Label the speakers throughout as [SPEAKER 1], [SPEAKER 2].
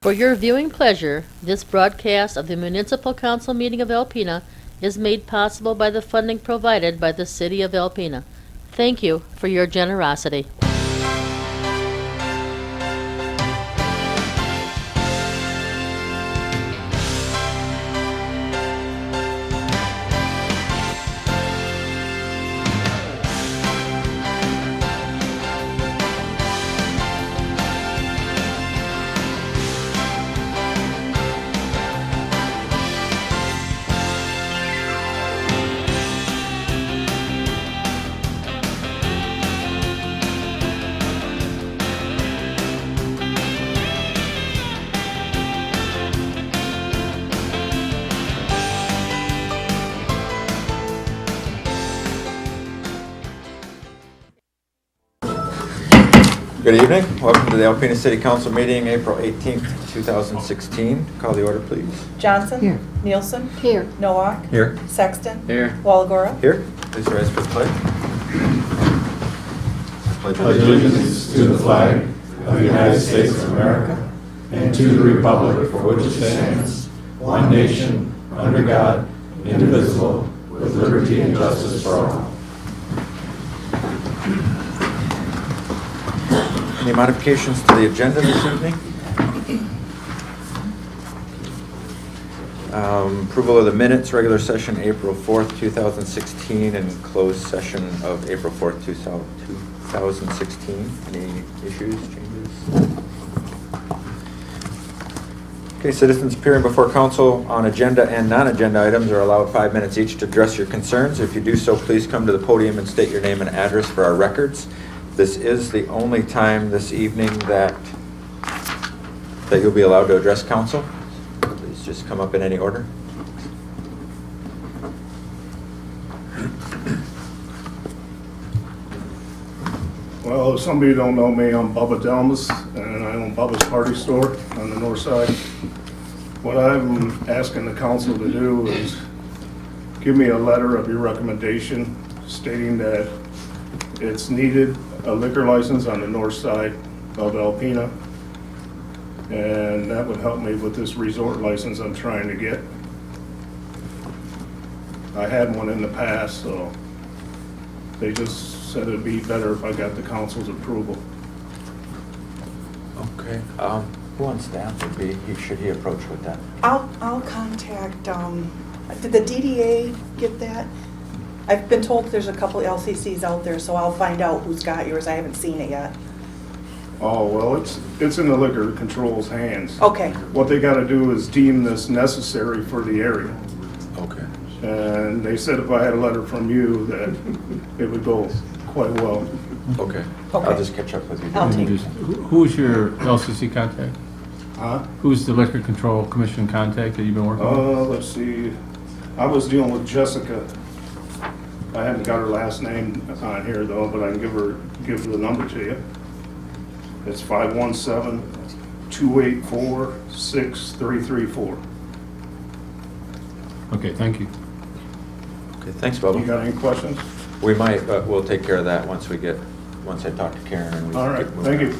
[SPEAKER 1] For your viewing pleasure, this broadcast of the Municipal Council meeting of Alpena is made possible by the funding provided by the City of Alpena. Thank you for your generosity.
[SPEAKER 2] Good evening. Welcome to the Alpena City Council meeting, April 18th, 2016. Call the order, please.
[SPEAKER 3] Johnson?
[SPEAKER 4] Here.
[SPEAKER 3] Nielsen?
[SPEAKER 4] Here.
[SPEAKER 3] Nowak?
[SPEAKER 2] Here.
[SPEAKER 3] Sexton?
[SPEAKER 4] Here.
[SPEAKER 3] Walagora?
[SPEAKER 2] Here. Please rise for the pledge.
[SPEAKER 5] Pledge allegiance to the flag of the United States of America and to the republic for which it stands, one nation, under God, indivisible, with liberty and justice for all.
[SPEAKER 2] Any modifications to the agenda this evening? Approval of the minutes, regular session April 4th, 2016, and closed session of April 4th, 2016. Any issues, changes? Okay, citizens appearing before council on agenda and non-agenda items are allowed 5 minutes each to address your concerns. If you do so, please come to the podium and state your name and address for our records. This is the only time this evening that you'll be allowed to address council. Please just come up in any order.
[SPEAKER 5] Well, if somebody don't know me, I'm Bubba Delmas, and I own Bubba's Party Store on the north side. What I'm asking the council to do is give me a letter of your recommendation stating that it's needed a liquor license on the north side of Alpena, and that would help me with this resort license I'm trying to get. I had one in the past, so they just said it'd be better if I got the council's approval.
[SPEAKER 2] Okay. Who on staff would be? Should he approach with that?
[SPEAKER 3] I'll contact, did the DDA get that? I've been told there's a couple LCCs out there, so I'll find out who's got yours. I haven't seen it yet.
[SPEAKER 5] Oh, well, it's in the liquor control's hands.
[SPEAKER 3] Okay.
[SPEAKER 5] What they gotta do is deem this necessary for the area.
[SPEAKER 2] Okay.
[SPEAKER 5] And they said if I had a letter from you, that it would go quite well.
[SPEAKER 2] Okay.
[SPEAKER 3] Okay.
[SPEAKER 2] I'll just catch up with you.
[SPEAKER 3] I'll take it.
[SPEAKER 4] Who's your LCC contact?
[SPEAKER 5] Huh?
[SPEAKER 4] Who's the Liquor Control Commission contact that you've been working with?
[SPEAKER 5] Let's see. I was dealing with Jessica. I haven't got her last name on here though, but I can give the number to you. It's 517-284-6334.
[SPEAKER 4] Okay, thank you.
[SPEAKER 2] Okay, thanks,
[SPEAKER 5] You
[SPEAKER 2] Bubba.
[SPEAKER 5] got any questions?
[SPEAKER 2] We might, but we'll take care of that once I talk to Karen. And we
[SPEAKER 5] All right,
[SPEAKER 2] get moving.
[SPEAKER 5] thank you.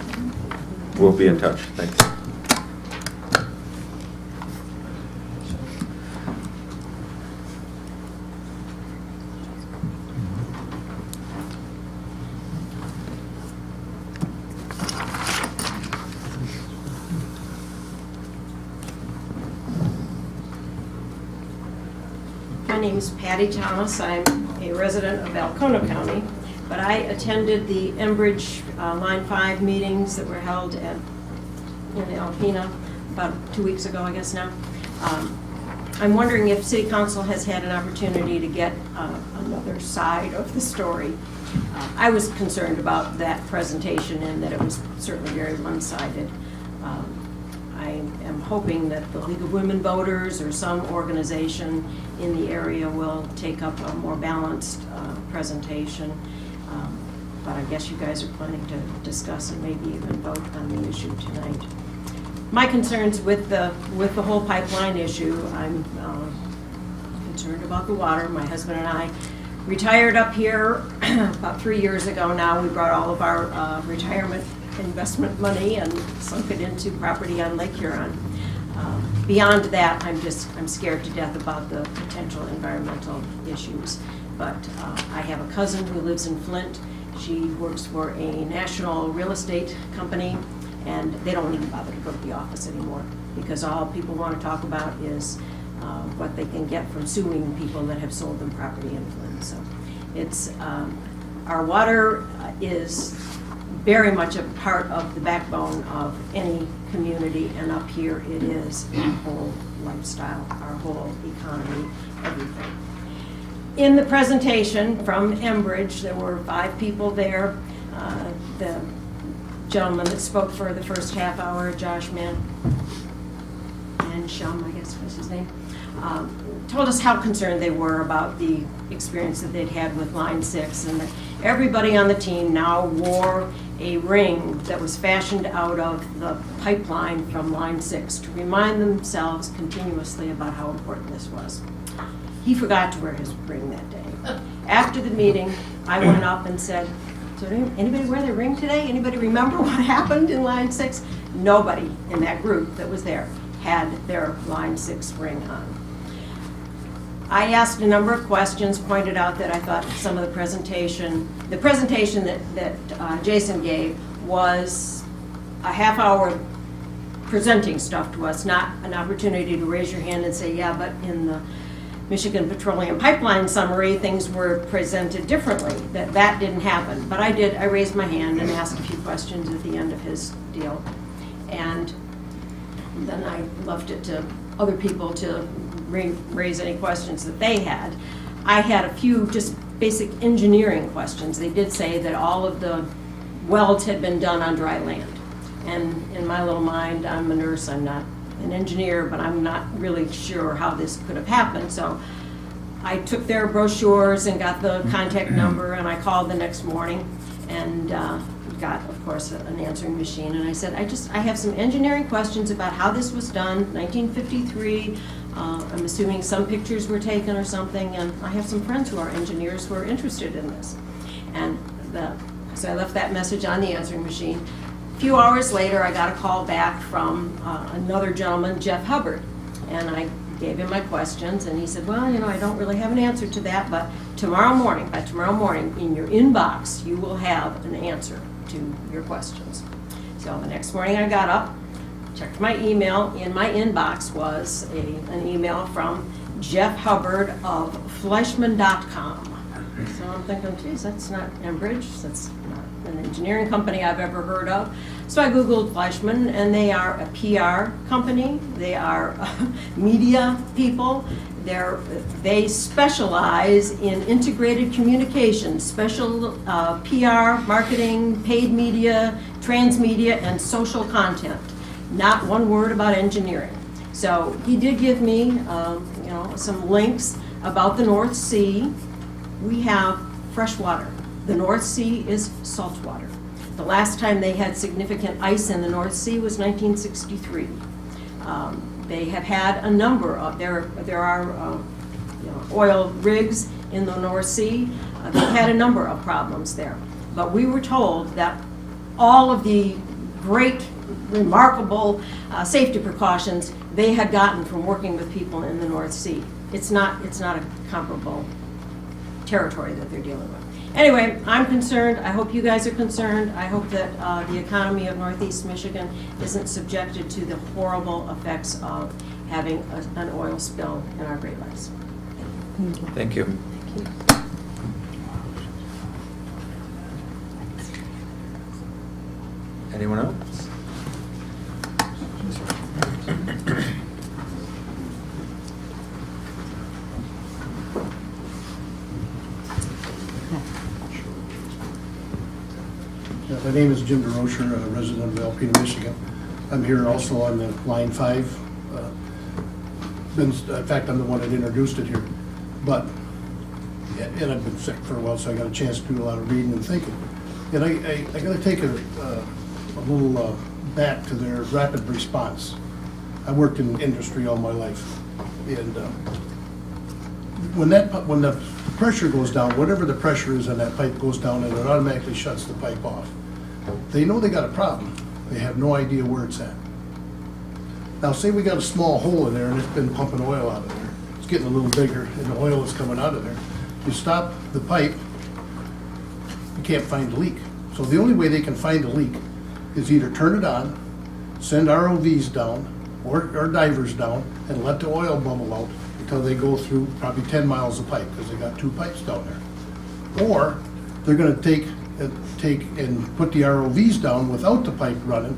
[SPEAKER 2] We'll be in touch. Thanks.
[SPEAKER 6] My name is Patty Thomas. I'm a resident of Alcona County, but I attended the Enbridge Line 5 meetings that were held in Alpena about 2 weeks ago, I guess now. I'm wondering if City Council has had an opportunity to get another side of the story. I was concerned about that presentation and that it was certainly very one-sided. I am hoping that the League of Women Voters or some organization in the area will take up a more balanced presentation. But I guess you guys are planning to discuss and maybe even vote on the issue tonight. My concerns with the whole pipeline issue, I'm concerned about the water. My husband and I retired up here about 3 years ago now. We brought all of our retirement investment money and sunk it into property on Lake Huron. Beyond that, I'm scared to death about the potential environmental issues. But I have a cousin who lives in Flint. She works for a national real estate company, and they don't even bother to go to the office anymore because all people want to talk about is what they can get from suing people that have sold them property in Flint. So it's, our water is very much a part of the backbone of any community, and up here it is our whole lifestyle, our whole economy, everything. In the presentation from Enbridge, there were 5 people there. The gentleman that spoke for the first half hour, Josh Manshum, I guess was his name, told us how concerned they were about the experience that they'd had with Line 6, and that everybody on the team now wore a ring that was fashioned out of the pipeline from Line 6 to remind themselves continuously about how important this was. He forgot to wear his ring that day. After the meeting, I went up and said, "So anybody wear their ring today? Anybody remember what happened in Line 6? Nobody in that group that was there had their Line 6 ring on. I asked a number of questions, pointed out that I thought some of the presentation that Jason gave was a half hour presenting stuff to us, not an opportunity to raise your hand and say, yeah, but in the Michigan Petroleum Pipeline summary, things were presented differently. That didn't happen. But I did. I raised my hand and asked a few questions at the end of his deal. And then I left it to other people to raise any questions that they had. I had a few just basic engineering questions. They did say that all of the welds had been done on dry land. And in my little mind, I'm a nurse, I'm not an engineer, but I'm not really sure how this could have happened. So I took their brochures and got the contact number, and I called the next morning and got, of course, an answering machine. And I said, I have some engineering questions about how this was done, 1953. I'm assuming some pictures were taken or something, and I have some friends who are engineers who are interested in this. And so I left that message on the answering machine. A few hours later, I got a call back from another gentleman, Jeff Hebert, and I gave him my questions, and he said, well, I don't really have an answer to that, but by tomorrow morning, in your inbox, you will have an answer to your questions. So the next morning I got up, checked my email. In my inbox was an email from Jeff Hubbard of Fleischmann.com. So I'm thinking, geez, that's not Enbridge, that's not an engineering company I've ever heard of. So I Googled Fleischmann, and they are a PR company. They are media people. They specialize in integrated communications, special PR, marketing, paid media, transmedia, and social content. Not one word about engineering. So he did give me, some links about the North Sea. We have fresh water. The North Sea is salt water. The last time they had significant ice in the North Sea was 1963. They have had a number of, there are oil rigs in the North Sea. They've had a number of problems there. But we were told that all of the great, remarkable safety precautions they had gotten from working with people in the North Sea. It's not a comparable territory that they're dealing with. Anyway, I'm concerned. I hope you guys are concerned. I hope that the economy of Northeast Michigan isn't subjected to the horrible effects of having an oil spill in our Great Lakes.
[SPEAKER 2] Thank you. Anyone else?
[SPEAKER 7] My name is Jim DeRocher, a resident of Alpena, Michigan. I'm here also on the Line 5. In fact, I'm the one that introduced it here. But, and I've been sick for a while, so I got a chance to do a lot of reading and thinking. And I got to take a little back to their rapid response. I worked in industry all my life. And when the pressure goes down, whatever the pressure is on that pipe goes down, and it automatically shuts the pipe off. They know they got a problem. They have no idea where it's at. Now, say we got a small hole in there and it's been pumping oil out of there. It's getting a little bigger and the oil is coming out of there. You stop the pipe, you can't find the leak. So the only way they can find the leak is either turn it on, send ROVs down or divers down and let the oil bubble out until they go through probably 10 miles of pipe because they got 2 pipes down there. Or they're gonna take and put the ROVs down without the pipe running.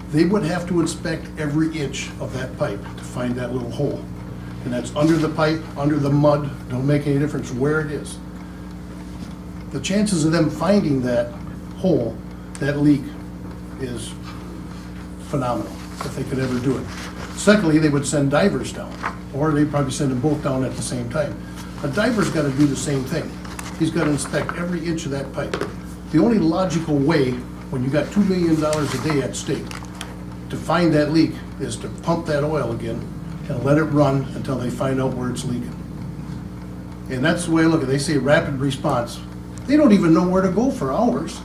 [SPEAKER 7] They would have to inspect every inch of that pipe to find that little hole. And that's under the pipe, under the mud, don't make any difference where it is. The chances of them finding that hole, that leak, is phenomenal, if they could ever do it. Secondly, they would send divers down, or they'd probably send them both down at the same time. A diver's gotta do the same thing. He's gotta inspect every inch of that pipe. The only logical way, when you got $2 million a day at stake, to find that leak is to pump that oil again and let it run until they find out where it's leaking. And that's the way I look at it. They say rapid response. They don't even know where to go for hours.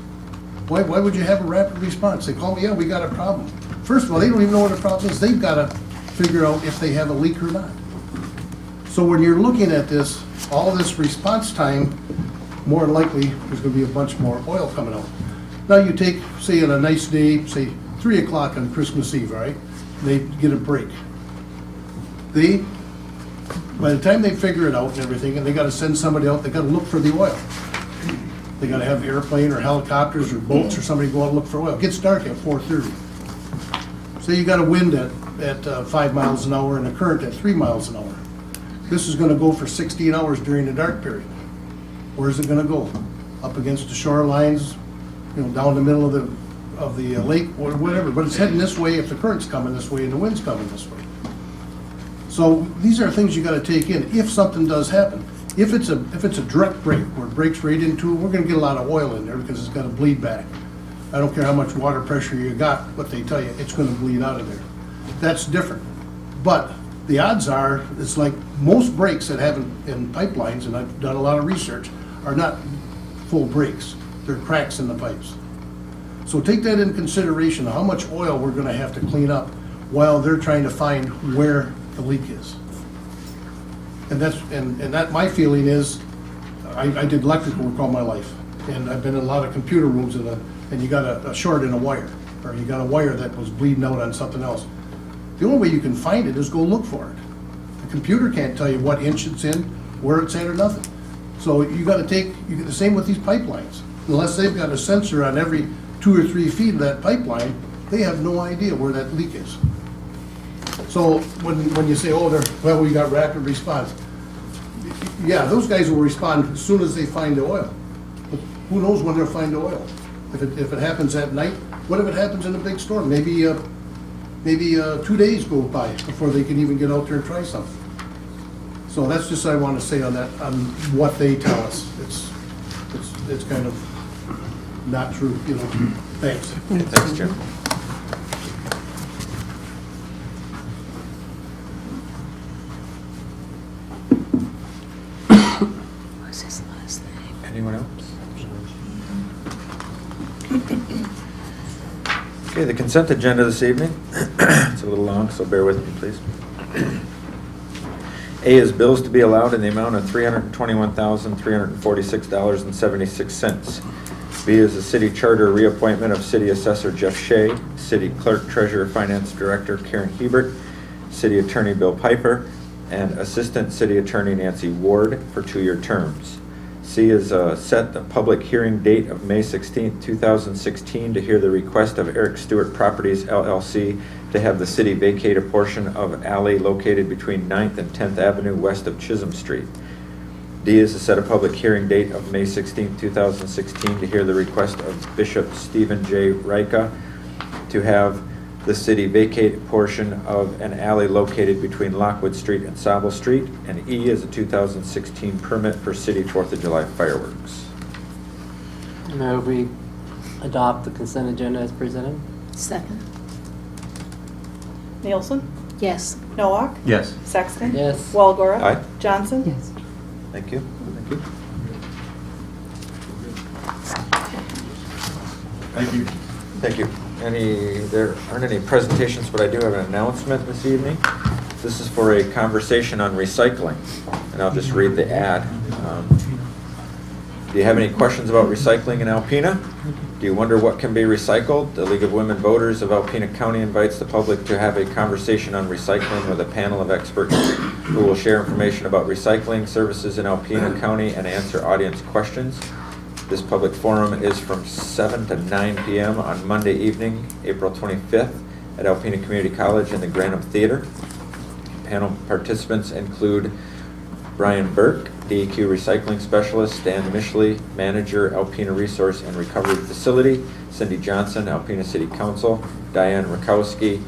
[SPEAKER 7] Why would you have a rapid response? They call me, yeah, we got a problem. First of all, they don't even know what the problem is. They've got to figure out if they have a leak or not. So when you're looking at this, all this response time, more than likely, there's going to be a bunch more oil coming out. Now you take, say on a nice day, say 3 o'clock on Christmas Eve, all right? They get a break. By the time they figure it out and everything, and they got to send somebody out, they got to look for the oil. They got to have airplane or helicopters or boats or somebody go out and look for oil. It gets dark at 4:30. Say you got a wind at 5 miles an hour and a current at 3 miles an hour. This is going to go for 16 hours during the dark period. Where's it going to go? Up against the shorelines, down the middle of the lake or whatever. But it's heading this way if the current's coming this way and the wind's coming this way. So these are things you got to take in if something does happen. If it's a direct break where it breaks right into it, we're going to get a lot of oil in there because it's going to bleed back. I don't care how much water pressure you got, what they tell you, it's going to bleed out of there. That's different. But the odds are, it's like most breaks that happen in pipelines, and I've done a lot of research, are not full breaks. They're cracks in the pipes. So take that into consideration, how much oil we're going to have to clean up while they're trying to find where the leak is. And that my feeling is, I did electrical work all my life, and I've been in a lot of computer rooms and you got a short in a wire, or you got a wire that was bleeding out on something else. The only way you can find it is go look for it. The computer can't tell you what inch it's in, where it's at, or nothing. So you got to take the same with these pipelines. Unless they've got a sensor on every 2 or 3 feet of that pipeline, they have no idea where that leak is. So when you say, well, we got rapid response, yeah, those guys will respond as soon as they find the oil. But who knows when they'll find the oil? If it happens at night, what if it happens in a big storm? Maybe 2 days go by before they can even get out there and try something. So that's just what I want to say on that, on what they tell us. It's kind of not true, Thanks.
[SPEAKER 2] Thanks, Jim.
[SPEAKER 1] What's his last name?
[SPEAKER 2] Anyone else? Okay, the consent agenda this evening. It's a little long, so bear with me, please. A is bills to be allowed in the amount of $321,346.76. B is the city charter reappointment of city assessor Jeff Shea, city clerk, treasurer, finance director Karen Hebert, city attorney Bill Pfeifer, and assistant city attorney Nancy Ward for 2-year terms. C is set the public hearing date of May 16, 2016 to hear the request of Eric Stewart Properties LLC to have the city vacate a portion of alley located between 9th and 10th Avenue west of Chisholm Street. D is to set a public hearing date of May 16, 2016 to hear the request of Bishop Stephen J. Raica to have the city vacate a portion of an alley located between Lockwood Street and Sable Street. And E is a 2016 permit for city 4th of July fireworks.
[SPEAKER 8] Move we adopt the consent agenda as presented.
[SPEAKER 1] Second.
[SPEAKER 3] Nielsen?
[SPEAKER 1] Yes.
[SPEAKER 3] Noak?
[SPEAKER 4] Yes.
[SPEAKER 3] Sexton?
[SPEAKER 8] Yes.
[SPEAKER 3] Walagora?
[SPEAKER 2] Aye.
[SPEAKER 3] Johnson?
[SPEAKER 1] Yes.
[SPEAKER 2] Thank you. Thank you.
[SPEAKER 4] Thank you.
[SPEAKER 2] Thank you. There aren't any presentations, but I do have an announcement this evening. This is for a conversation on recycling, and I'll just read the ad. Do you have any questions about recycling in Alpena? Do you wonder what can be recycled? The League of Women Voters of Alpena County invites the public to have a conversation on recycling with a panel of experts who will share information about recycling services in Alpena County and answer audience questions. This public forum is from 7 to 9 p.m. on Monday evening, April 25th at Alpena Community College in the Granum Theater. Panel participants include Brian Burke, DEQ Recycling Specialist, Dan Mishley, Manager, Alpena Resource and Recovery Facility, Cindy Johnson, Alpena City Council, Diane Rakowski,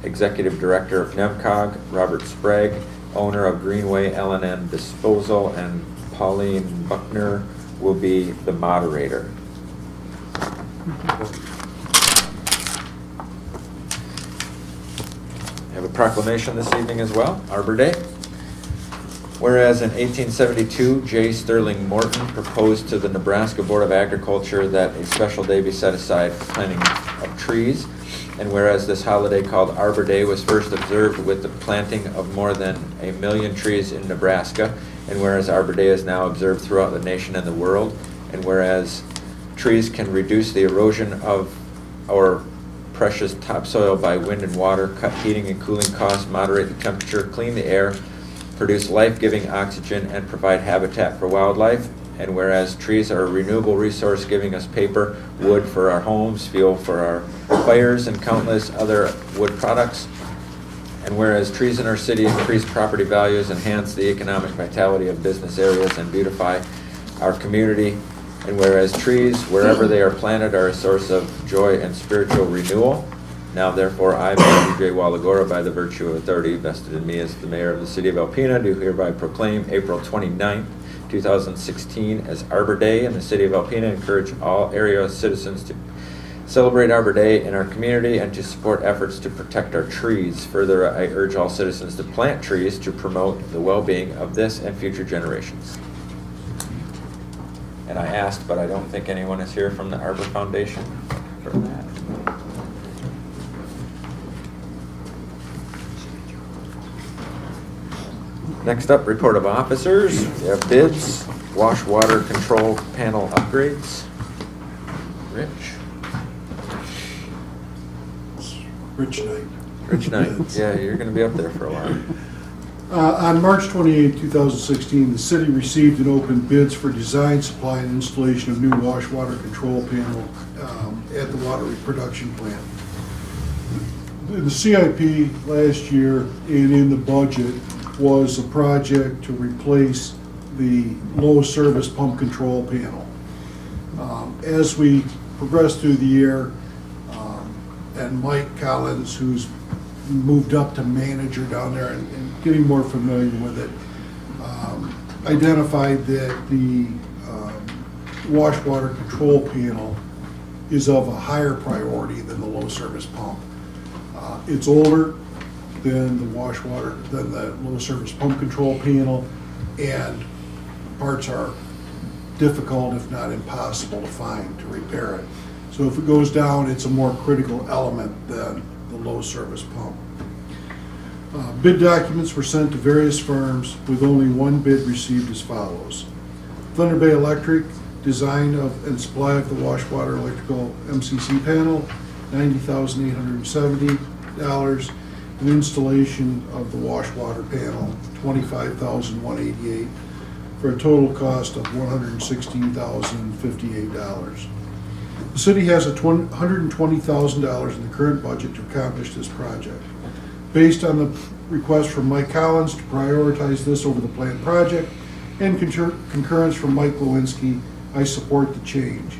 [SPEAKER 2] Executive Director of NEMCOG, Robert Sprague, owner of Greenway L&N Disposal, and Pauline Buckner will be the moderator. I have a proclamation this evening as well, Arbor Day. Whereas in 1872, J. Sterling Morton proposed to the Nebraska Board of Agriculture that a special day be set aside for planting of trees, and whereas this holiday called Arbor Day was first observed with the planting of more than 1 million trees in Nebraska, and whereas Arbor Day is now observed throughout the nation and the world, and whereas trees can reduce the erosion of our precious topsoil by wind and water, cut heating and cooling costs, moderate the temperature, clean the air, produce life-giving oxygen, and provide habitat for wildlife. And whereas trees are a renewable resource giving us paper, wood for our homes, fuel for our fires, and countless other wood products. And whereas trees in our city increase property values, enhance the economic vitality of business areas, and beautify our community. And whereas trees, wherever they are planted, are a source of joy and spiritual renewal. Now, therefore, I, Matthew J. Walagora, by the virtue of authority vested in me as the mayor of the city of Alpena, do hereby proclaim April 29th, 2016 as Arbor Day in the city of Alpena. Encourage all area citizens to celebrate Arbor Day in our community and to support efforts to protect our trees. Further, I urge all citizens to plant trees to promote the well-being of this and future generations. And I asked, but I don't think anyone is here from the Arbor Foundation for that. Next up, report of officers. We have bids, wash water control panel upgrades. Rich.
[SPEAKER 7] Rich Knight.
[SPEAKER 2] Rich Knight. Yeah, you're going to be up there for a while.
[SPEAKER 7] On March 28, 2016, the city received and opened bids for design, supply, and installation of new wash water control panel at the water production plant. The CIP last year and in the budget was a project to replace the low service pump control panel. As we progressed through the year, and Mike Collins, who's moved up to manager down there and getting more familiar with it, identified that the wash water control panel is of a higher priority than the low service pump. It's older than the low service pump control panel, and parts are difficult, if not impossible, to find to repair it. So if it goes down, it's a more critical element than the low service pump. Bid documents were sent to various firms with only one bid received as follows. Thunder Bay Electric, design of and supply of the wash water electrical MCC panel, $90,870, and installation of the wash water panel, $25,188, for a total cost of $116,058. The city has $120,000 in the current budget to accomplish this project. Based on the request from Mike Collins to prioritize this over the planned project and concurrence from Mike Lewinsky, I support the change.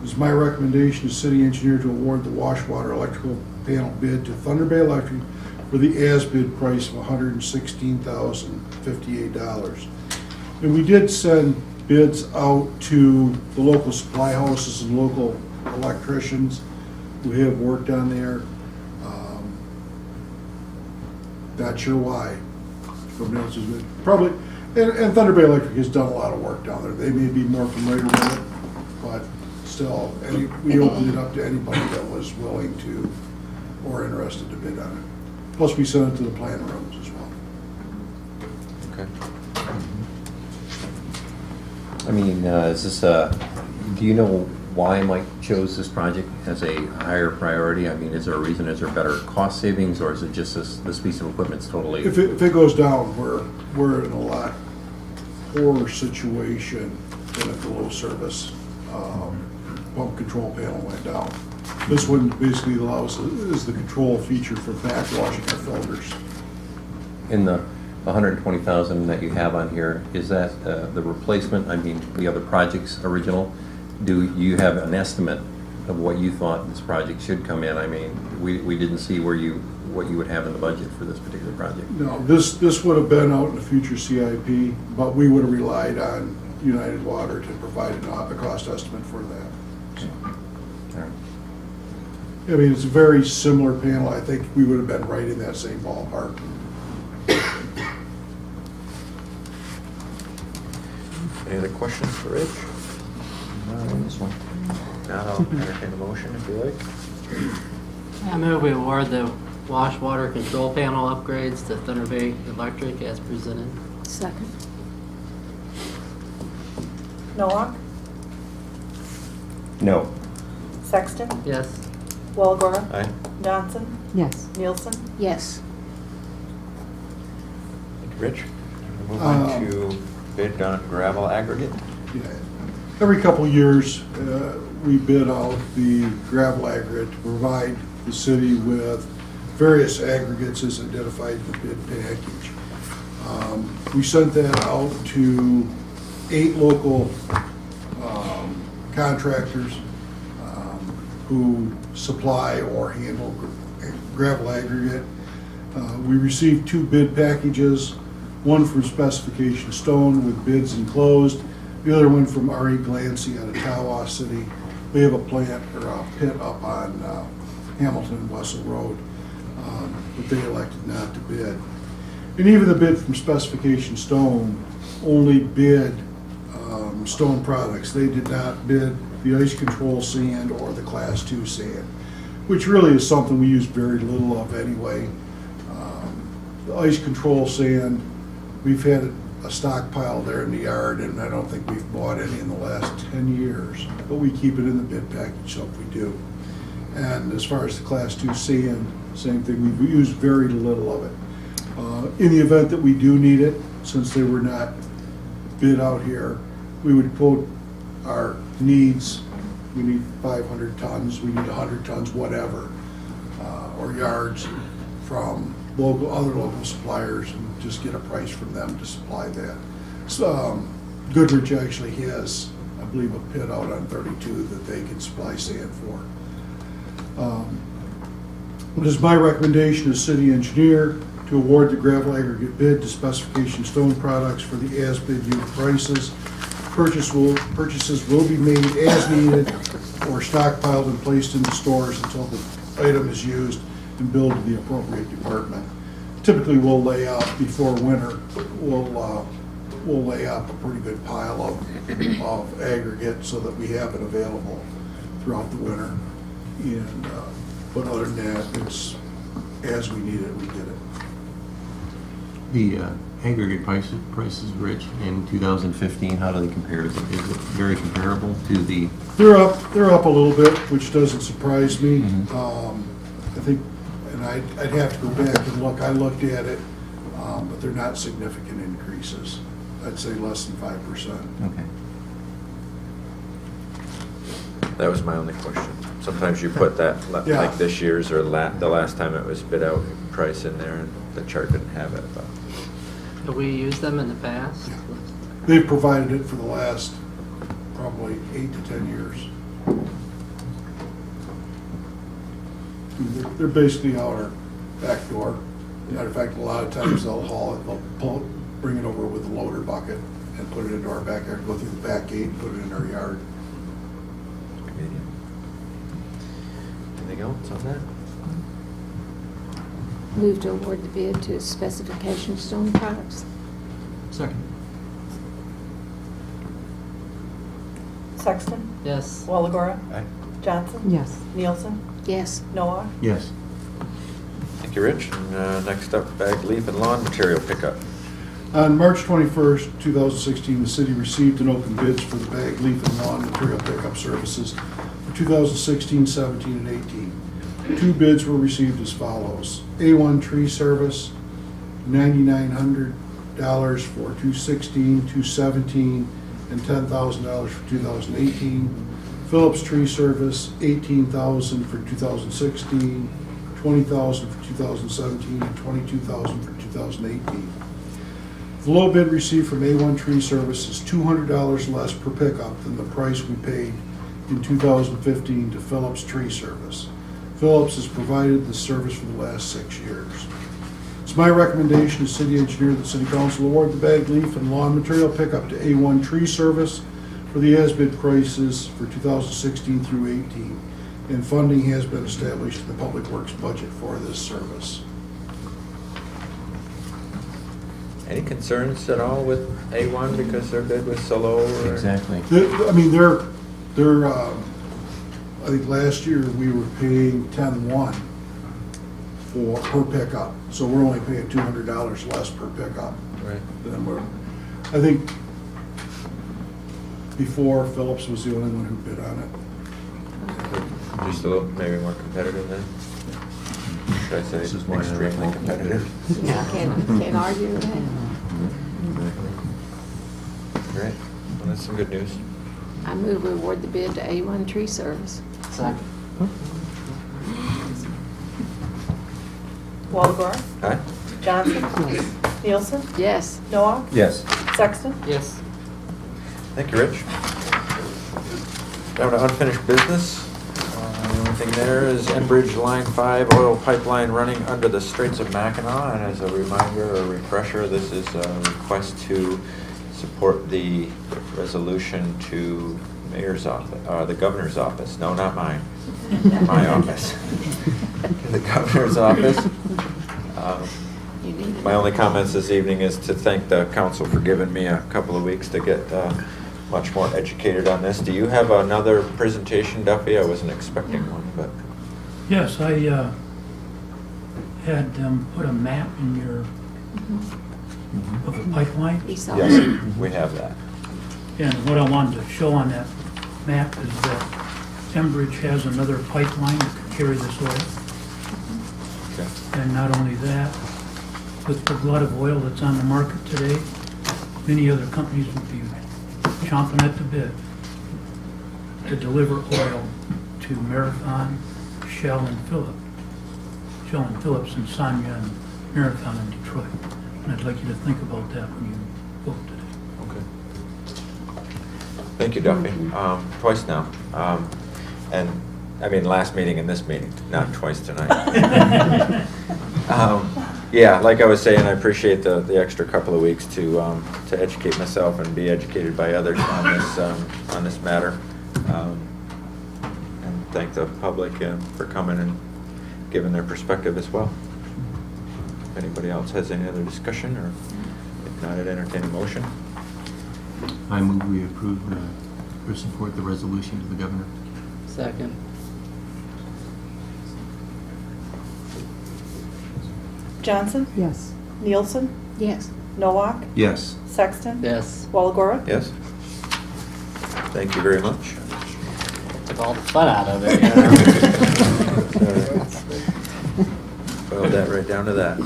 [SPEAKER 7] It is my recommendation to city engineer to award the wash water electrical panel bid to Thunder Bay Electric for the as-bid price of $116,058. And we did send bids out to the local supply houses and local electricians who have worked on there. Not sure why. Somebody else has been, probably, and Thunder Bay Electric has done a lot of work down there. They may be more familiar with it, but still, we opened it up to anybody that was willing to or interested to bid on it. Plus, we sent it to the planning rooms as well.
[SPEAKER 2] Okay.
[SPEAKER 9] I mean, is this do you know why Mike chose this project as a higher priority? I mean, is there a reason? Is there better cost savings, or is it just this piece of equipment's totally?
[SPEAKER 7] If it goes down, we're in a lot poorer situation than if the low service pump control panel went down. This one basically allows, is the control feature for backwashing our filters.
[SPEAKER 9] In the 120,000 that you have on here, is that the replacement? I mean, the other project's original. Do you have an estimate of what you thought this project should come in? I mean, we didn't see what you would have in the budget for this particular project.
[SPEAKER 7] No, this would have been out in the future CIP, but we would have relied on United Water to provide a cost estimate for that. So,
[SPEAKER 9] All right.
[SPEAKER 7] I mean, it's a very similar panel. I think we would have been right in that same ballpark.
[SPEAKER 2] Any other questions for Rich? Not on this one. Now I'll entertain a motion if you like.
[SPEAKER 8] I move we award the wash water control panel upgrades to Thunder Bay Electric as presented.
[SPEAKER 1] Second.
[SPEAKER 3] Noah,
[SPEAKER 9] No.
[SPEAKER 3] Sexton,
[SPEAKER 8] Yes.
[SPEAKER 3] Walagora,
[SPEAKER 2] Aye.
[SPEAKER 3] Johnson,
[SPEAKER 1] Yes.
[SPEAKER 3] Nielsen.
[SPEAKER 1] Yes.
[SPEAKER 2] Thank you, Rich. Move on to bid on gravel aggregate.
[SPEAKER 7] Yeah. Every couple of years, we bid out the gravel aggregate to provide the city with various aggregates as identified in the bid package. We sent that out to 8 local contractors who supply or handle gravel aggregate. We received 2 bid packages, one from Specification Stone with bids enclosed, the other one from R.E. Glancy out of Tawas City. We have a plant or a pit up on Hamilton and Wessel Road, but they elected not to bid. And even the bid from Specification Stone only bid stone products. They did not bid the ice control sand or the Class 2 sand, which really is something we use very little of anyway. The ice control sand, we've had a stockpile there in the yard, and I don't think we've bought any in the last 10 years, but we keep it in the bid package, so if we do. And as far as the Class 2 sand, same thing, we use very little of it. In the event that we do need it, since they were not bid out here, we would quote our needs. We need 500 tons, we need 100 tons, whatever, or yards from other local suppliers, and just get a price from them to supply that. So Goodrich actually has, I believe, a pit out on 32 that they can supply sand for. It is my recommendation as city engineer to award the gravel aggregate bid to Specification Stone Products for the as-bid unit prices. Purchases will be made as needed or stockpiled and placed into stores until the item is used and billed to the appropriate department. Typically, we'll lay out before winter, we'll lay up a pretty good pile of aggregate so that we have it available throughout the winter. And but other than that, it's as we need it, we get it.
[SPEAKER 9] The aggregate prices, Rich, in 2015, how do they compare? Is it very comparable to the?
[SPEAKER 7] They're up a little bit, which doesn't surprise me. I think, and I'd have to go back and look. I looked at it, but they're not significant increases. I'd say less than 5%.
[SPEAKER 9] Okay.
[SPEAKER 2] That was my only question. Sometimes you put that,
[SPEAKER 7] Yeah.
[SPEAKER 2] like this year's or the last time it was bid out, price in there, and the chart didn't have it, but.
[SPEAKER 8] Have we used them in the past?
[SPEAKER 7] They've provided it for the last probably 8 to 10 years. They're basically out our back door. Matter of fact, a lot of times they'll haul it, they'll bring it over with a loader bucket and put it into our backyard, go through the back gate and put it in our yard.
[SPEAKER 2] Convenient. Anything else on that?
[SPEAKER 10] Move to award the bid to Specification Stone Products.
[SPEAKER 4] Second.
[SPEAKER 3] Sexton,
[SPEAKER 8] Yes.
[SPEAKER 3] Walagora,
[SPEAKER 2] Aye.
[SPEAKER 3] Johnson,
[SPEAKER 10] Yes.
[SPEAKER 3] Nielsen,
[SPEAKER 10] Yes.
[SPEAKER 3] Noah.
[SPEAKER 4] Yes.
[SPEAKER 2] Thank you, Rich. And next up, bag, leaf, and lawn material pickup.
[SPEAKER 7] On March 21st, 2016, the city received and opened bids for the bag, leaf, and lawn material pickup services for 2016, 17, and 18. Two bids were received as follows. A1 Tree Service, $9,900 for 2016, 2017, and $10,000 for 2018. Phillips Tree Service, $18,000 for 2016, $20,000 for 2017, and $22,000 for 2018. The low bid received from A1 Tree Service is $200 less per pickup than the price we paid in 2015 to Phillips Tree Service. Phillips has provided this service for the last 6 years. It's my recommendation as city engineer that city council award the bag, leaf, and lawn material pickup to A1 Tree Service for the as-bid prices for 2016 through 18, and funding has been established in the Public Works budget for this service.
[SPEAKER 2] Any concerns at all with A1 because their bid was so low? Or?
[SPEAKER 9] Exactly.
[SPEAKER 7] I mean, they're I think last year we were paying 10-1 per pickup, so we're only paying $200 less per pickup.
[SPEAKER 2] Right.
[SPEAKER 7] Than I think before Phillips was the only one who bid on it.
[SPEAKER 2] Just a little, maybe more competitive then? Should I say
[SPEAKER 9] This is why I
[SPEAKER 2] extremely
[SPEAKER 9] recommend
[SPEAKER 2] competitive?
[SPEAKER 10] Yeah, can't argue with that.
[SPEAKER 2] Great. Well, that's some good news.
[SPEAKER 10] I move we award the bid to A1 Tree Service.
[SPEAKER 8] Second.
[SPEAKER 3] Walagora,
[SPEAKER 2] Aye?
[SPEAKER 3] Johnson, Nielsen,
[SPEAKER 10] Yes.
[SPEAKER 3] Noah,
[SPEAKER 9] Yes.
[SPEAKER 3] Sexton.
[SPEAKER 8] Yes.
[SPEAKER 2] Thank you, Rich. Down to unfinished business. The only thing there is Enbridge Line 5 oil pipeline running under the Straits of Mackinac. And as a reminder or refresher, this is a request to support the resolution to mayor's office, the governor's office. No, not mine. My office. To the governor's office.
[SPEAKER 10] You need it.
[SPEAKER 2] My only comments this evening is to thank the council for giving me a couple of weeks to get much more educated on this. Do you have another presentation, Duffy? I wasn't expecting one, but.
[SPEAKER 11] Yes, I had them put a map in your, of the pipeline.
[SPEAKER 10] He saw
[SPEAKER 2] Yes,
[SPEAKER 10] it.
[SPEAKER 2] we have that.
[SPEAKER 11] And what I wanted to show on that map is that Enbridge has another pipeline that can carry this oil.
[SPEAKER 2] Okay.
[SPEAKER 11] And not only that, with the glut of oil that's on the market today, many other companies would be chomping at the bit to deliver oil to Marathon, Shell, and Phillips. Shell and Phillips and Sonia and Marathon in Detroit. And I'd like you to think about that when you vote today.
[SPEAKER 2] Okay. Thank you, Duffy. Twice now. And, I mean, last meeting and this meeting, not twice tonight. Yeah, like I was saying, I appreciate the extra couple of weeks to educate myself and be educated by others on this matter. And thank the public for coming and giving their perspective as well. If anybody else has any other discussion, or if not, I'd entertain a motion.
[SPEAKER 12] I move we approve or support the resolution to the governor.
[SPEAKER 8] Second.
[SPEAKER 3] Johnson,
[SPEAKER 10] Yes.
[SPEAKER 3] Nielsen,
[SPEAKER 10] Yes.
[SPEAKER 3] Nowak,
[SPEAKER 12] Yes.
[SPEAKER 3] Sexton.
[SPEAKER 8] Yes.
[SPEAKER 3] Walagora.
[SPEAKER 2] Yes? Thank you very much.
[SPEAKER 8] Took all the fun out of it. You know?
[SPEAKER 2] Boiled that right down to that.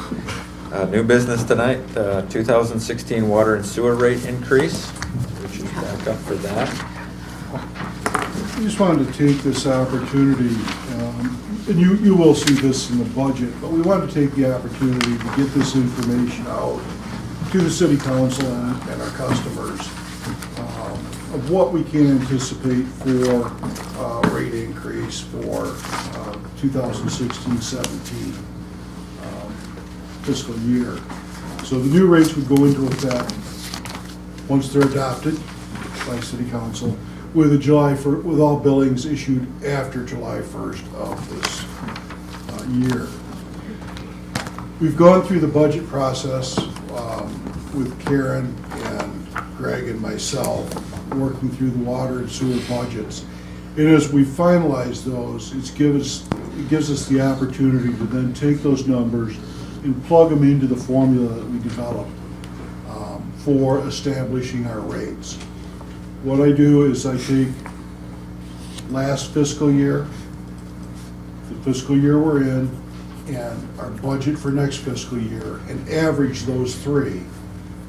[SPEAKER 2] New business tonight, 2016 water and sewer rate increase, which is back up for that.
[SPEAKER 7] I just wanted to take this opportunity, and you will see this in the budget, but we wanted to take the opportunity to get this information out to the city council and our customers of what we can anticipate for rate increase for 2016-17 fiscal year. So the new rates would go into effect once they're adopted by city council, with with all billings issued after July 1st of this year. We've gone through the budget process with Karen and Greg and myself working through the water and sewer budgets. And as we finalize those, it gives us the opportunity to then take those numbers and plug them into the formula that we develop for establishing our rates. What I do is I take last fiscal year, the fiscal year we're in, and our budget for next fiscal year, and average those three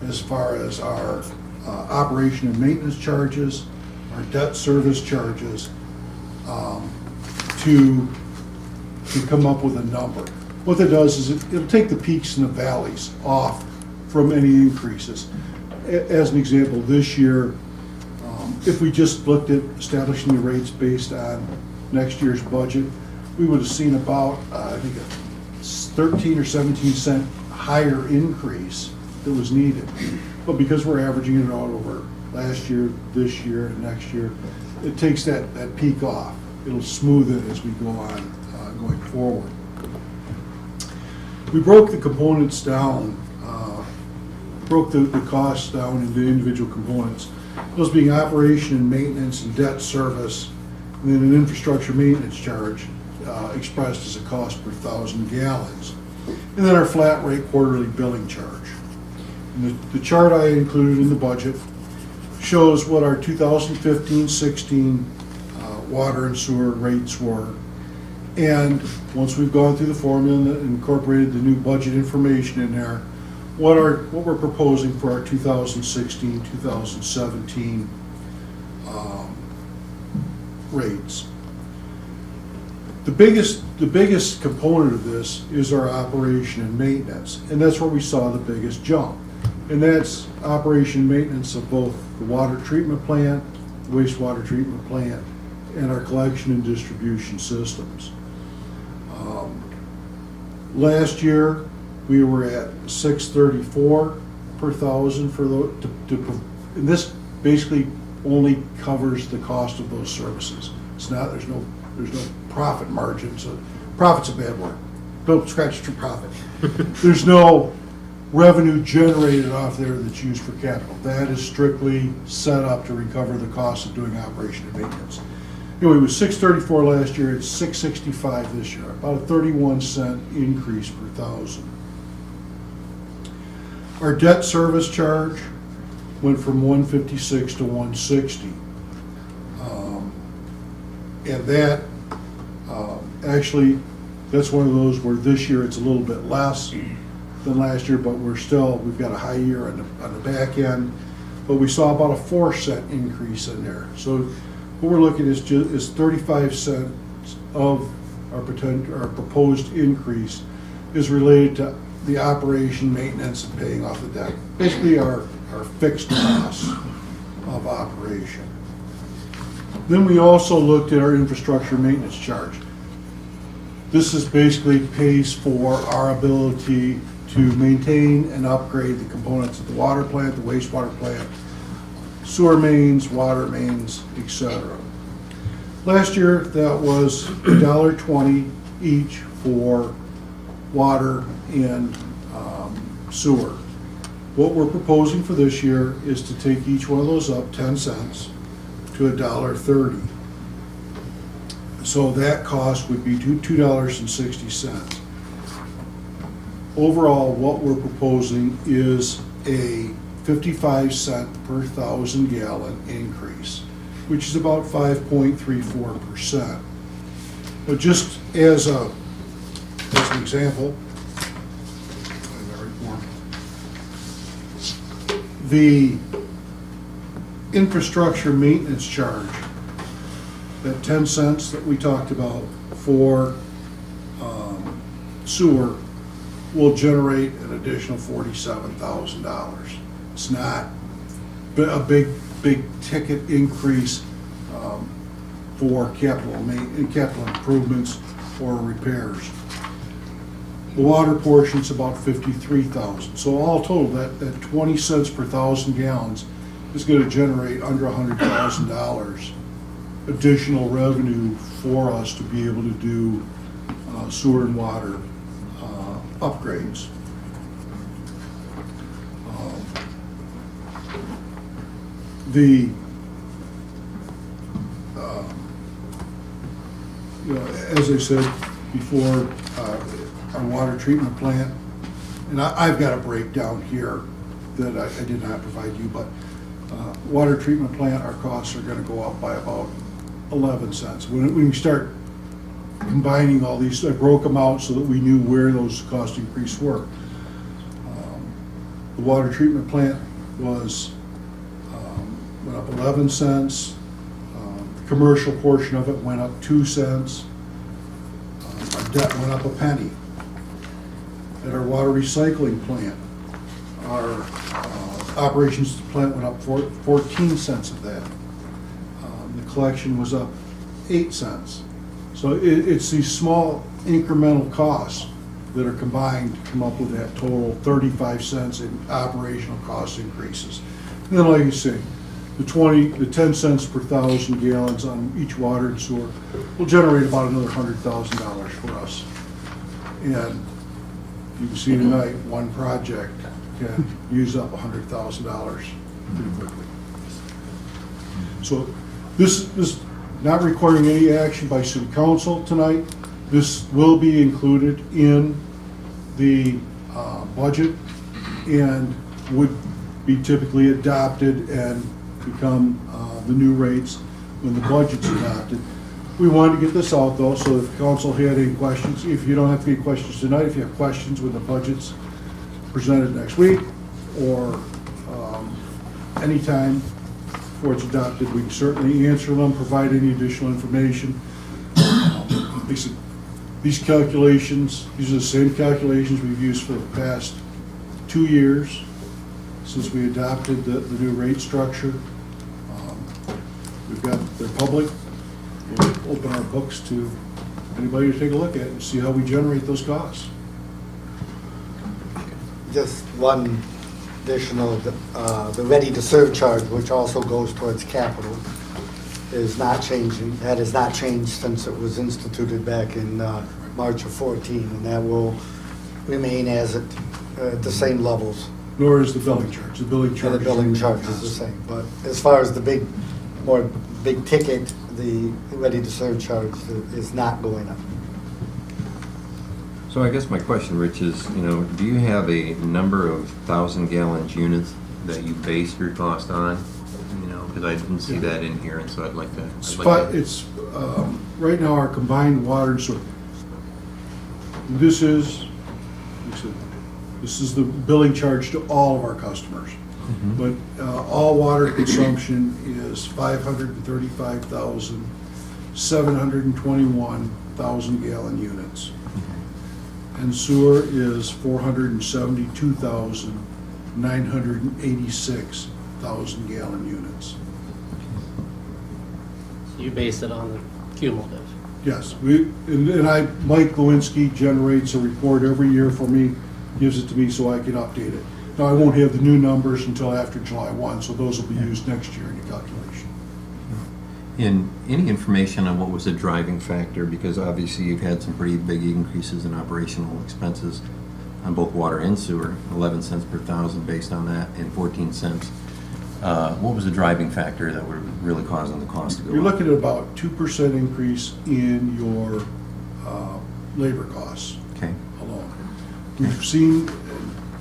[SPEAKER 7] as far as our operation and maintenance charges, our debt service charges, to come up with a number. What that does is it'll take the peaks and the valleys off from any increases. As an example, this year, if we just looked at establishing the rates based on next year's budget, we would have seen about, I think, a 13 or 17 cent higher increase that was needed. But because we're averaging it out over last year, this year, and next year, it takes that peak off. It'll smooth it as we go on going forward. We broke the components down, broke the costs down into individual components. Those being operation and maintenance and debt service, and then an infrastructure maintenance charge expressed as a cost per 1,000 gallons. And then our flat rate quarterly billing charge. And the chart I included in the budget shows what our 2015-16 water and sewer rates were. And once we've gone through the formula and incorporated the new budget information in there, what we're proposing for our 2016-2017 rates. The biggest component of this is our operation and maintenance, and that's where we saw the biggest jump. And that's operation and maintenance of both the water treatment plant, the wastewater treatment plant, and our collection and distribution systems. Last year, we were at $634 per 1,000 for and this basically only covers the cost of those services. It's not, there's no profit margin, so profit's a bad word. Don't scratch your profit. There's no revenue generated off there that's used for capital. That is strictly set up to recover the cost of doing operation and maintenance. Anyway, it was $634 last year, it's $665 this year, about a 31-cent increase per 1,000. Our debt service charge went from $156 to $160. And that, actually, that's one of those where this year it's a little bit less than last year, but we've got a high year on the back end. But we saw about a 4-cent increase in there. So what we're looking at is 35 cents of our proposed increase is related to the operation, maintenance, and paying off the debt. Basically our fixed costs of operation. Then we also looked at our infrastructure maintenance charge. This is basically pays for our ability to maintain and upgrade the components of the water plant, the wastewater plant, sewer mains, water mains, etc. Last year, that was $1.20 each for water and sewer. What we're proposing for this year is to take each one of those up 10 cents to $1.30. So that cost would be $2.60. Overall, what we're proposing is a 55-cent per 1,000 gallon increase, which is about 5.34%. But just as an example, the infrastructure maintenance charge, that 10 cents that we talked about for sewer, will generate an additional $47,000. It's not a big ticket increase for capital improvements or repairs. The water portion's about $53,000. So all total, that 20 cents per 1,000 gallons is going to generate under $100,000 additional revenue for us to be able to do sewer and water upgrades. The as I said before, our water treatment plant, and I've got a breakdown here that I did not provide you, but water treatment plant, our costs are gonna go up by about 11 cents. When we start combining all these, I broke them out so that we knew where those cost increases were. The water treatment plant was, went up 11 cents. The commercial portion of it went up 2 cents. Our debt went up a penny. At our water recycling plant, our operations plant went up 14 cents of that. The collection was up 8 cents. So it's these small incremental costs that are combined to come up with that total 35 cents in operational cost increases. And then, like you say, the 10 cents per 1,000 gallons on each water and sewer will generate about another $100,000 for us. And you can see tonight, one project can use up $100,000 pretty quickly. So this not requiring any action by city council tonight. This will be included in the budget and would be typically adopted and become the new rates when the budget's adopted. We wanted to get this out though, so if council had any questions, if you don't have any questions tonight, if you have questions when the budget's presented next week or anytime before it's adopted, we can certainly answer them, provide any additional information. These calculations, these are the same calculations we've used for the past 2 years since we adopted the new rate structure. We've got, they're public. We'll open our books to anybody to take a look at and see how we generate those costs.
[SPEAKER 13] Just one additional, the ready-to-serve charge, which also goes towards capital, is not changing. That has not changed since it was instituted back in March of 14, and that will remain as at the same levels.
[SPEAKER 7] Nor is the billing charge. The billing charge.
[SPEAKER 13] And the billing charge is the same. But as far as the more big ticket, the ready-to-serve charge is not going up.
[SPEAKER 9] So I guess my question, Rich, is, do you have a number of 1,000-gallon units that you base your cost on? Because I didn't see that in here, and so I'd like to.
[SPEAKER 7] It's right now our combined water and sewer. This is the billing charge to all of our customers. But all water consumption is 535,721 gallon units. And sewer is 472,986 gallon units.
[SPEAKER 8] You base it on the cumulative.
[SPEAKER 7] Yes, Mike Lewinsky generates a report every year for me, gives it to me so I can update it. Now, I won't have the new numbers until after July 1, so those will be used next year in the calculation.
[SPEAKER 9] And any information on what was the driving factor? Because obviously you've had some pretty big increases in operational expenses on both water and sewer, 11 cents per thousand based on that, and 14 cents. What was the driving factor that were really causing the cost to go up?
[SPEAKER 7] You're looking at about 2% increase in your labor costs alone. We've seen,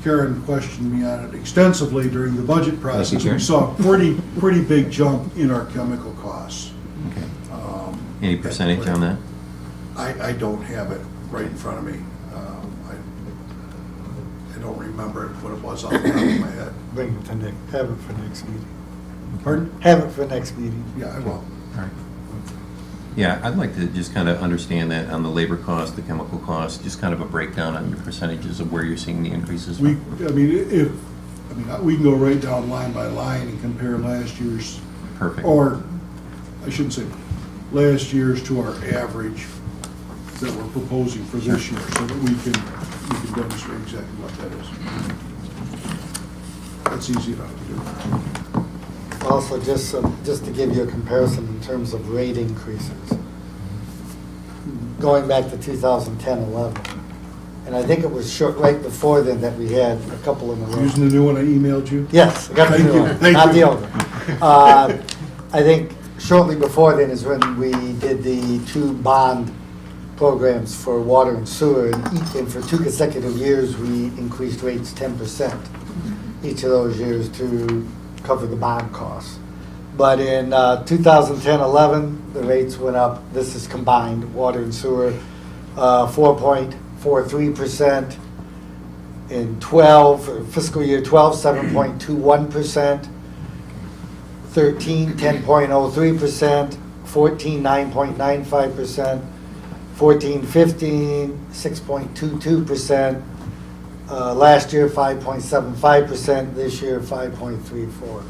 [SPEAKER 7] Karen questioned me on it extensively during the budget process. We saw a pretty big jump in our chemical costs.
[SPEAKER 9] Okay. Any percentage on that?
[SPEAKER 7] I don't have it right in front of me. I don't remember what it was off the top of my head.
[SPEAKER 13] Bring it to have it for next meeting.
[SPEAKER 7] Pardon?
[SPEAKER 13] Have it for next meeting.
[SPEAKER 7] Yeah, I will.
[SPEAKER 9] All right. Yeah, I'd like to just kind of understand that on the labor cost, the chemical cost, just kind of a breakdown on your percentages of where you're seeing the increases.
[SPEAKER 7] We can go right down line by line and compare last year's.
[SPEAKER 9] Perfect.
[SPEAKER 7] Or, I shouldn't say, last year's to our average that we're proposing for this year, so that we can demonstrate exactly what that is. That's easy enough to do.
[SPEAKER 13] Also, just to give you a comparison in terms of rate increases, going back to 2010-11, and I think it was right before then that we had a couple in a row.
[SPEAKER 7] Using the new one I emailed you?
[SPEAKER 13] Yes, I got the new one, not the old one. I think shortly before then is when we did the 2 bond programs for water and sewer, and for 2 consecutive years, we increased rates 10% each of those years to cover the bond costs. But in 2010-11, the rates went up, this is combined, water and sewer, 4.43%. In fiscal year 12, 7.21%, 13, 10.03%, 14, 9.95%, 14, 15, 6.22%, last year 5.75%, this year 5.34%.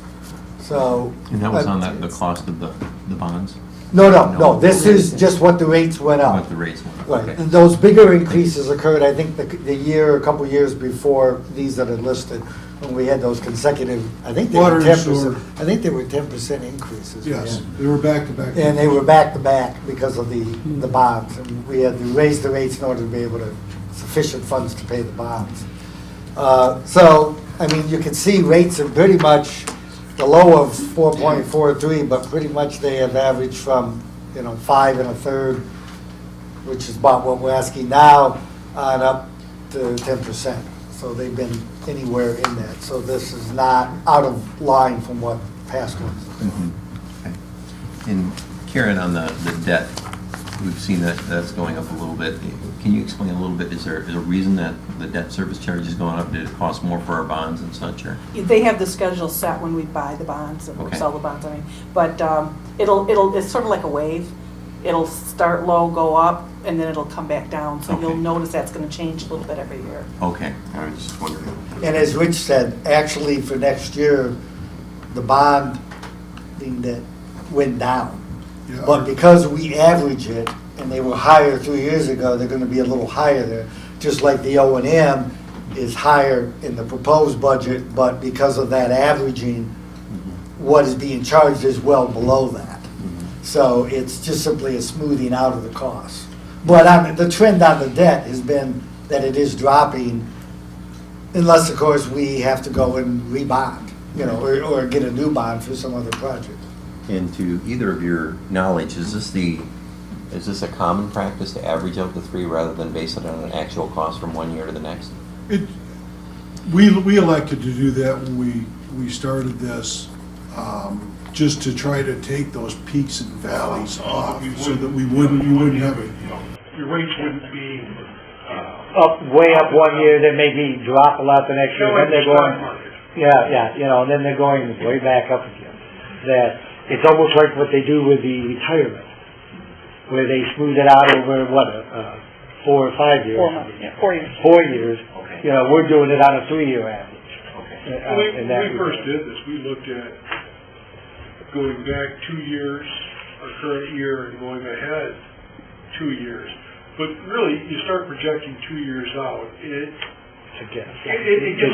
[SPEAKER 13] So.
[SPEAKER 9] And that was on the cost of the bonds?
[SPEAKER 13] No, this is just what the rates went up.
[SPEAKER 9] What the rates went up,
[SPEAKER 13] Right,
[SPEAKER 9] okay.
[SPEAKER 13] and those bigger increases occurred, I think, a couple years before these that are listed, when we had those consecutive, I think they
[SPEAKER 14] Water
[SPEAKER 13] were
[SPEAKER 14] and
[SPEAKER 13] 10%.
[SPEAKER 14] sewer.
[SPEAKER 13] I think they were 10% increases.
[SPEAKER 14] Yes,
[SPEAKER 13] yeah.
[SPEAKER 14] they were back to back.
[SPEAKER 13] And they were back to back because of the bonds, and we had to raise the rates in order to be able to, sufficient funds to pay the bonds. So, I mean, you can see rates are pretty much the low of 4.43, but pretty much they have averaged from, 5 1/3, which is about what we're asking now, on up to 10%. So they've been anywhere in that. So this is not out of line from what past ones have been.
[SPEAKER 9] Okay. And Karen, on the debt, we've seen that that's going up a little bit. Can you explain a little bit, is there a reason that the debt service charge is going up? Did it cost more for our bonds and such, or?
[SPEAKER 3] They have the schedule set when we buy the bonds, and
[SPEAKER 9] Okay.
[SPEAKER 3] sell the bonds, but it's sort of like a wave. It'll start low, go up, and then it'll come back down, so you'll
[SPEAKER 9] Okay.
[SPEAKER 3] notice that's gonna change a little bit every year.
[SPEAKER 9] Okay, I was just wondering.
[SPEAKER 13] And as Rich said, actually for next year, the bond thing that went down.
[SPEAKER 14] Yeah,
[SPEAKER 13] But because we average it, and they were higher 3 years ago, they're gonna be a little higher there. Just like the O&M is higher in the proposed budget, but because of that averaging, what is being charged is well below that. So it's just simply a smoothing out of the cost. But the trend on the debt has been that it is dropping, unless, of course, we have to go and rebond, or get a new bond for some other project.
[SPEAKER 9] And to either of your knowledge, is this a common practice to average out the 3 rather than base it on an actual cost from one year to the next?
[SPEAKER 14] We elected to do that when we started this, just to try to take those peaks and valleys off, so that you wouldn't have it.
[SPEAKER 5] Your rates wouldn't be,
[SPEAKER 15] way up one year, then maybe drop a lot the next year, then they're going,
[SPEAKER 5] market.
[SPEAKER 15] and then they're going way back up again. That, it's almost like what they do with the retirement, where they smooth it out over, 4 or 5 years?
[SPEAKER 3] 4 months, 4 years.
[SPEAKER 15] 4 years,
[SPEAKER 9] Okay.
[SPEAKER 15] we're doing it on a 3-year average.
[SPEAKER 9] Okay.
[SPEAKER 5] When we first did this, we looked at going back 2 years, our current year, and going ahead 2 years. But really, you start projecting 2 years out, it gets a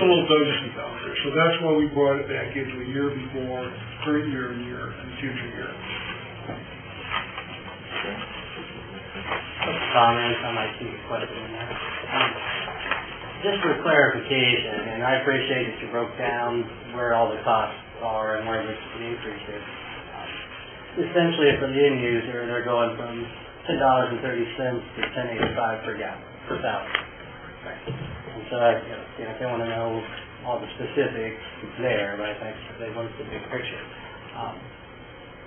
[SPEAKER 5] little dicey out there. So that's why we brought it back into a year before, current year, and future year.
[SPEAKER 15] Comments, I might see a question in there. Just for clarification, and I appreciate that you broke down where all the costs are and where this increase is. Essentially, for the end user, they're going from $10.30 to $10.85 per gallon, per thousand. And so, if they want to know all the specifics, it's there, but I think they want the big picture.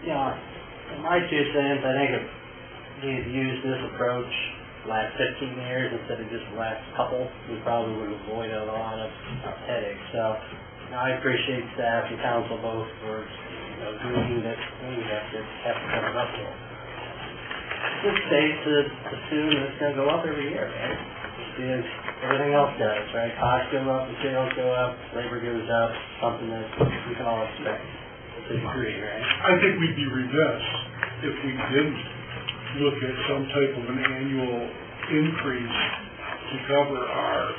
[SPEAKER 15] In my 2 cents, I think if we had used this approach the last 15 years instead of just the last couple, we probably would have avoided a lot of headaches. So, I appreciate staff and council both for doing that we have to cover up here. It's safe to assume that it's going to go up every year, right? Because everything else does, right? Costs go up, materials go up, labor goes up, something that we can all expect to a degree, right?
[SPEAKER 5] I think we'd be remiss if we didn't look at some type of an annual increase to cover our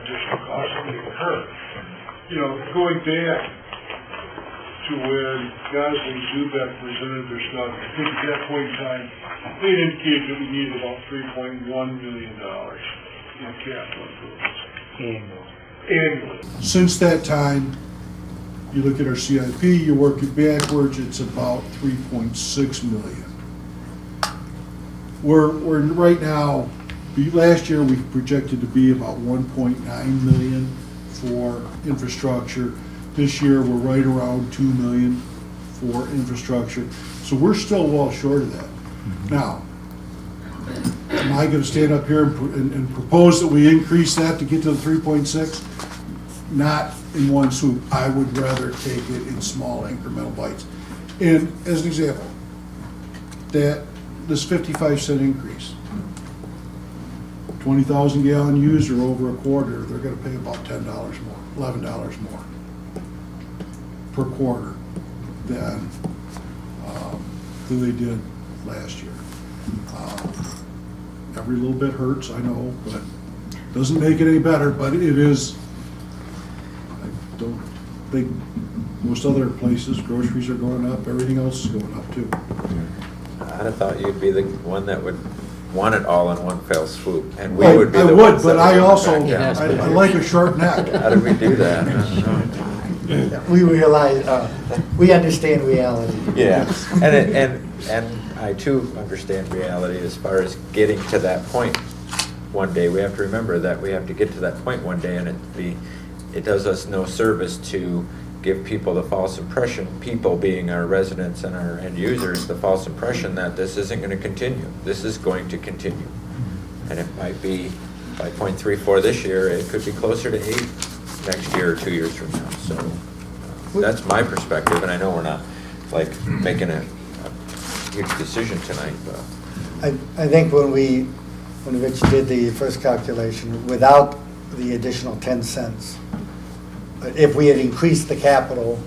[SPEAKER 5] additional costs that incur. Going back to when Gosley Zubek presented their stuff, I think at that point in time, they indicated that we needed about $3.1 million in capital improvements. Annually.
[SPEAKER 14] Since that time, you look at our CIP, you work it backwards, it's about 3.6 million. we're right now, last year we projected to be about 1.9 million for infrastructure. This year, we're right around 2 million for infrastructure. So we're still well short of that. Now, am I gonna stand up here and propose that we increase that to get to the 3.6? Not in one swoop. I would rather take it in small incremental bites. And as an example, that this 55-cent increase, 20,000 gallon user over a quarter, they're gonna pay about $10 more, $11 more per quarter than they did last year. Every little bit hurts, I know, but doesn't make it any better, but it is, I don't think most other places, groceries are going up, everything else is going up too.
[SPEAKER 2] I'd have thought you'd be the one that would want it all in one fell swoop, and we
[SPEAKER 14] I
[SPEAKER 2] would be
[SPEAKER 14] would,
[SPEAKER 2] the ones that
[SPEAKER 14] but I
[SPEAKER 2] would
[SPEAKER 14] also,
[SPEAKER 2] back down.
[SPEAKER 14] I like a short neck.
[SPEAKER 2] How did we do that?
[SPEAKER 13] We realize, we understand reality.
[SPEAKER 2] Yeah, and I too understand reality as far as getting to that point one day. We have to remember that we have to get to that point one day, and it does us no service to give people the false impression, people being our residents and our end users, the false impression that this isn't going to continue. This is going to continue. And it might be by 0.34 this year, it could be closer to 8 next year or 2 years from now. So that's my perspective, and I know we're not like making a huge decision tonight, but.
[SPEAKER 13] I think when Rich did the first calculation, without the additional 10 cents, if we had increased the capital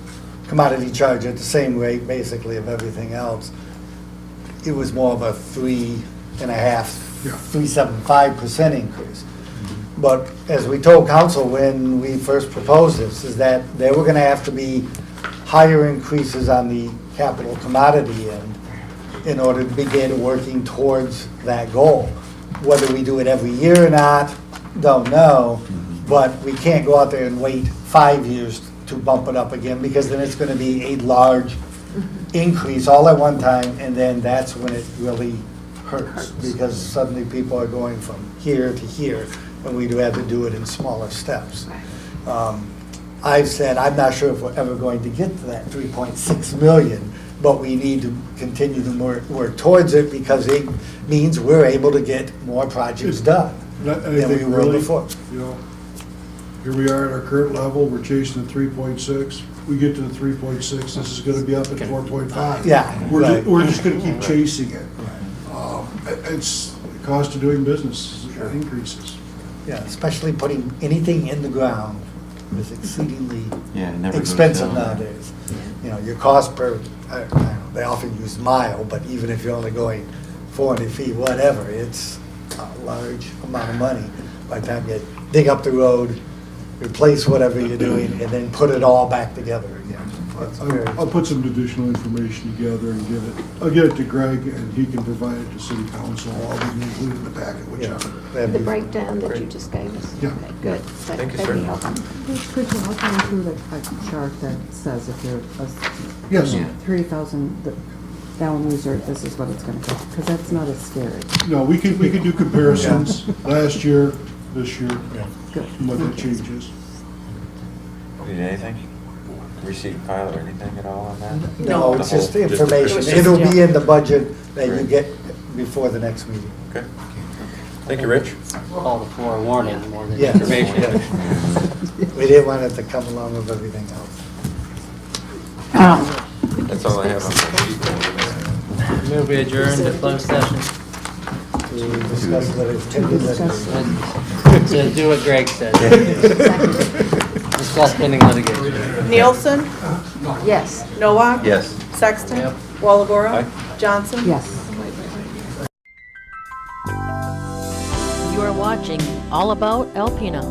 [SPEAKER 13] commodity charge at the same rate, basically, of everything else, it was more of a 3.75% increase. But as we told council when we first proposed this, is that there were gonna have to be higher increases on the capital commodity end in order to begin working towards that goal. Whether we do it every year or not, don't know, but we can't go out there and wait 5 years to bump it up again, because then it's gonna be a large increase all at one time, and then that's when it really hurts, because suddenly people are going from here to here, and we do have to do it in smaller steps. I've said, I'm not sure if we're ever going to get to that 3.6 million, but we need to continue to work towards it, because it means we're able to get more projects done than we were before.
[SPEAKER 14] You know, here we are at our current level, we're chasing the 3.6. We get to the 3.6, this is gonna be up at 4.5.
[SPEAKER 13] Yeah, right.
[SPEAKER 14] We're just gonna keep chasing it. It's the cost of doing business increases.
[SPEAKER 13] Yeah, especially putting anything in the ground is exceedingly
[SPEAKER 12] Yeah, it never goes
[SPEAKER 13] expensive
[SPEAKER 12] down.
[SPEAKER 13] nowadays. You know, your cost per, they often use mile, but even if you're only going 400 feet, whatever, it's a large amount of money by the time you dig up the road, replace whatever you're doing, and then put it all back together again.
[SPEAKER 14] I'll put some additional information together and I'll get it to Greg, and he can provide it to city council. I'll be included in the packet, whichever.
[SPEAKER 10] The breakdown that you just gave us?
[SPEAKER 14] Yeah.
[SPEAKER 10] Okay, good.
[SPEAKER 2] Thank you,
[SPEAKER 10] That'd be
[SPEAKER 2] sir.
[SPEAKER 10] helpful.
[SPEAKER 16] Could you look into the chart that says if you're
[SPEAKER 14] Yes.
[SPEAKER 16] 3,000 gallon user, this is what it's gonna cost? Because that's not as scary.
[SPEAKER 14] No, we could do comparisons, last year, this year,
[SPEAKER 16] Good.
[SPEAKER 14] and what the changes.
[SPEAKER 2] Need anything? Receipt file or anything at all on that?
[SPEAKER 13] No, it's just
[SPEAKER 2] The whole-
[SPEAKER 13] information.
[SPEAKER 2] just-
[SPEAKER 13] It'll be in the budget that you
[SPEAKER 2] Great.
[SPEAKER 13] get before the next meeting.
[SPEAKER 2] Okay. Thank you, Rich.
[SPEAKER 8] Call the forewarning more than
[SPEAKER 13] Yes.
[SPEAKER 8] information.
[SPEAKER 13] We didn't want it to come along with everything else.
[SPEAKER 2] That's all I have on my sheet.
[SPEAKER 8] Move we adjourn to closed session.
[SPEAKER 13] To discuss the activities that
[SPEAKER 8] To do what Greg said. Discuss pending litigation.
[SPEAKER 3] Nielsen?
[SPEAKER 10] Yes.
[SPEAKER 3] Nowak?
[SPEAKER 2] Yes.
[SPEAKER 3] Sexton?
[SPEAKER 8] Yep.
[SPEAKER 3] Walagora?
[SPEAKER 2] Aye.
[SPEAKER 3] Johnson?
[SPEAKER 16] Yes.
[SPEAKER 1] You are watching All About Alpena.